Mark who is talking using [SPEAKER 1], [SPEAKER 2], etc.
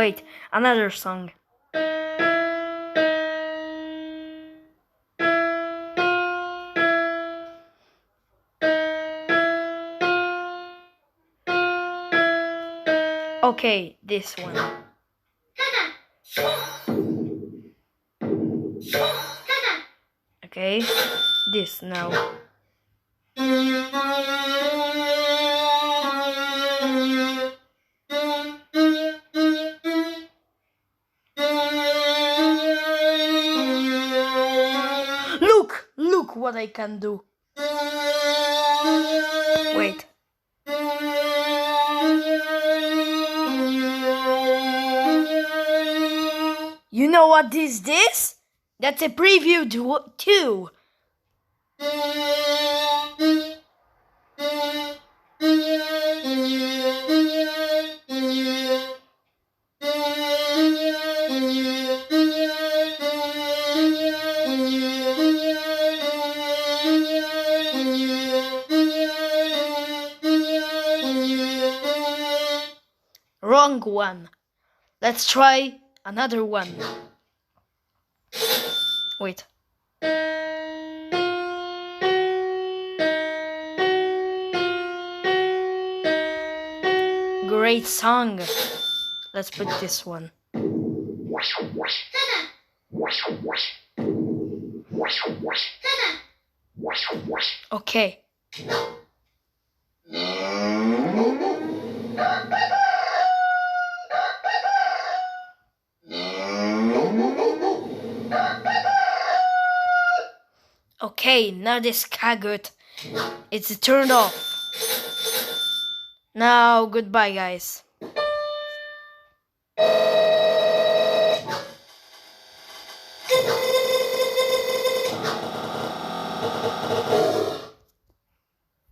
[SPEAKER 1] Wait, another song. Okay, this one. Okay, this now. Look what I can do. Wait. You know what is this? That's a preview too. Wrong one. Let's try another one. Wait. Great song. Let's put this one. Okay. Okay, now this Kagut, it's turned off. Now, goodbye, guys.